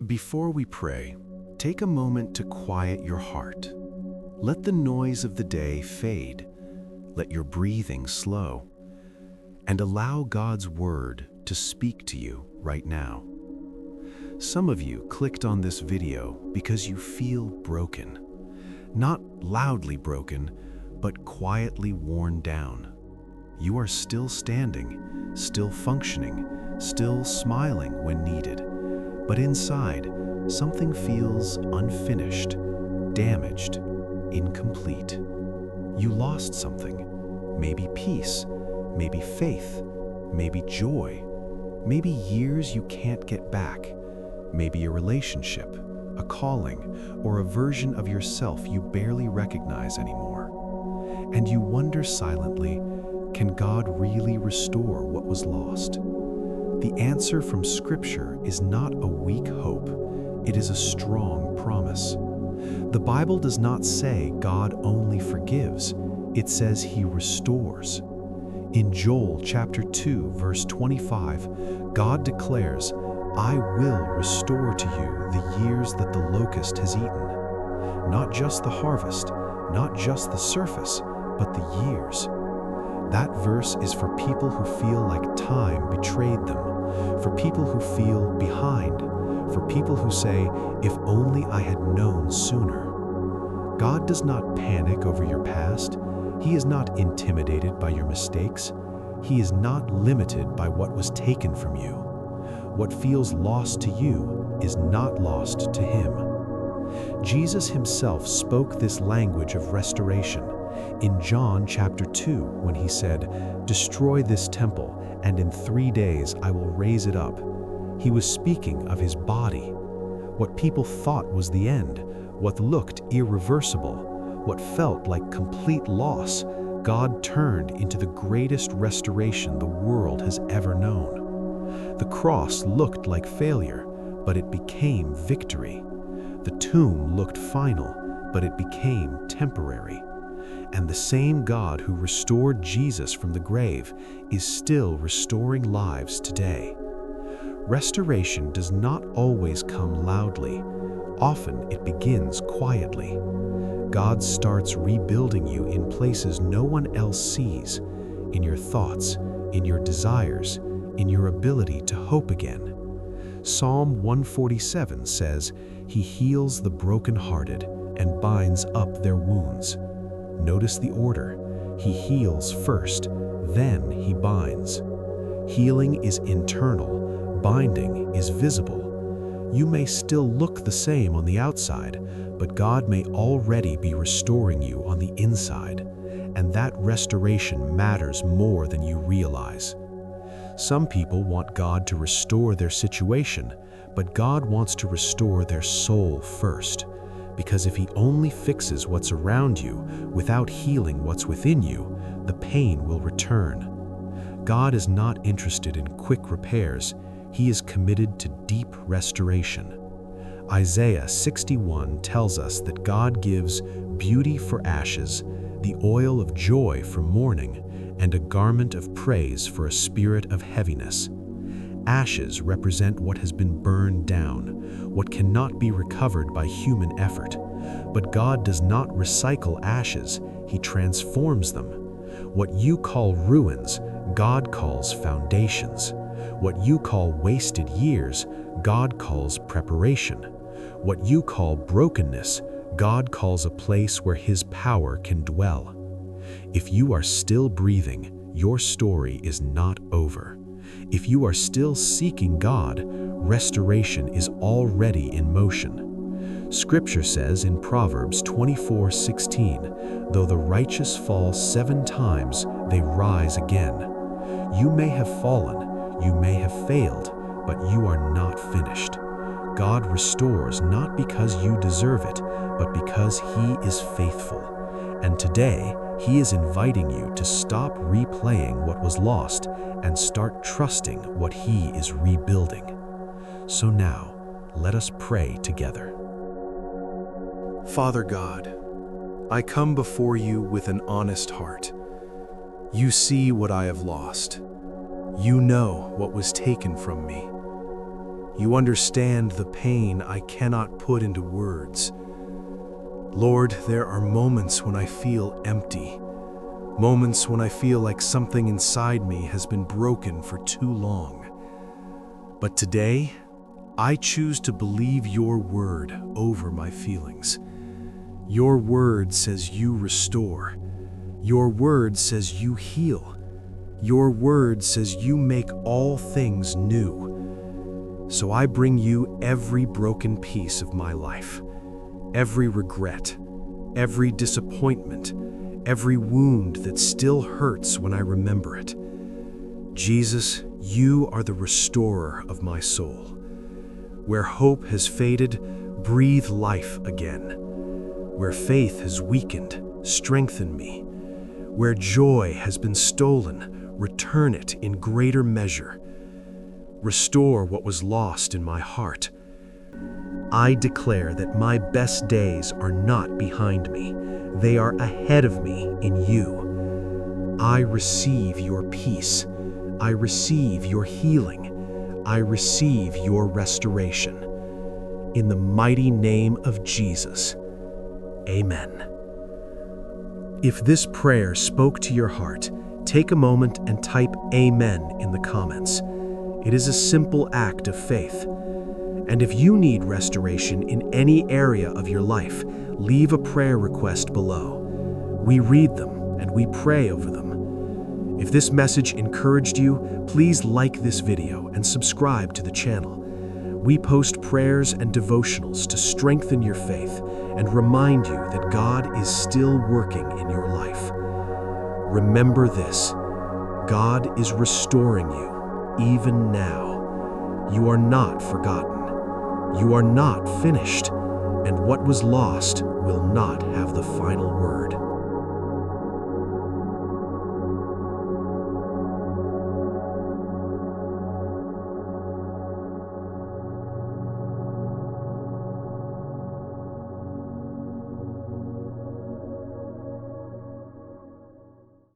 Before we pray, take a moment to quiet your heart. Let the noise of the day fade. Let your breathing slow. And allow God's word to speak to you right now. Some of you clicked on this video because you feel broken. Not loudly broken, but quietly worn down. You are still standing, still functioning, still smiling when needed. But inside, something feels unfinished, damaged, incomplete. You lost something. Maybe peace, maybe faith, maybe joy, maybe years you can't get back, maybe a relationship, a calling, or a version of yourself you barely recognize anymore. And you wonder silently, can God really restore what was lost? The answer from Scripture is not a weak hope, it is a strong promise. The Bible does not say God only forgives, it says He restores. In Joel chapter 2, verse 25, God declares, "I will restore to you the years that the locust has eaten." Not just the harvest, not just the surface, but the years. That verse is for people who feel like time betrayed them, for people who feel behind, for people who say, "If only I had known sooner." God does not panic over your past. He is not intimidated by your mistakes. He is not limited by what was taken from you. What feels lost to you is not lost to Him. Jesus Himself spoke this language of restoration in John chapter 2 when He said, "Destroy this temple, and in 3 days I will raise it up." He was speaking of His body. What people thought was the end, what looked irreversible, what felt like complete loss, God turned into the greatest restoration the world has ever known. The cross looked like failure, but it became victory. The tomb looked final, but it became temporary. And the same God who restored Jesus from the grave is still restoring lives today. Restoration does not always come loudly. Often it begins quietly. God starts rebuilding you in places no one else sees, in your thoughts, in your desires, in your ability to hope again. Psalm 147 says, "He heals the brokenhearted and binds up their wounds." Notice the order. He heals first, then He binds. Healing is internal, binding is visible. You may still look the same on the outside, but God may already be restoring you on the inside, and that restoration matters more than you realize. Some people want God to restore their situation, but God wants to restore their soul first, because if He only fixes what's around you without healing what's within you, the pain will return. God is not interested in quick repairs. He is committed to deep restoration. Isaiah 61 tells us that God gives beauty for ashes, the oil of joy for mourning, and a garment of praise for a spirit of heaviness. Ashes represent what has been burned down, what cannot be recovered by human effort. But God does not recycle ashes, He transforms them. What you call ruins, God calls foundations. What you call wasted years, God calls preparation. What you call brokenness, God calls a place where His power can dwell. If you are still breathing, your story is not over. If you are still seeking God, restoration is already in motion. Scripture says in Proverbs 24:16, "Though the righteous fall 7 times, they rise again." You may have fallen, you may have failed, but you are not finished. God restores not because you deserve it, but because He is faithful. And today, He is inviting you to stop replaying what was lost and start trusting what He is rebuilding. So now, let us pray together. Father God, I come before You with an honest heart. You see what I have lost. You know what was taken from me. You understand the pain I cannot put into words. Lord, there are moments when I feel empty, moments when I feel like something inside me has been broken for too long. But today, I choose to believe your word over my feelings. Your word says you restore. Your word says you heal. Your word says you make all things new. So I bring you every broken piece of my life, every regret, every disappointment, every wound that still hurts when I remember it. Jesus, you are the restorer of my soul. Where hope has faded, breathe life again. Where faith has weakened, strengthen me. Where joy has been stolen, return it in greater measure. Restore what was lost in my heart. I declare that my best days are not behind me. They are ahead of me in you. I receive your peace. I receive your healing. I receive your restoration. In the mighty name of Jesus, amen. If this prayer spoke to your heart, take a moment and type Amen in the comments. It is a simple act of faith. And if you need restoration in any area of your life, leave a prayer request below. We read them and we pray over them. If this message encouraged you, please like this video and subscribe to the channel. We post prayers and devotionals to strengthen your faith and remind you that God is still working in your life. Remember this: God is restoring you even now. You are not forgotten. You are not finished, and what was lost will not have the final word.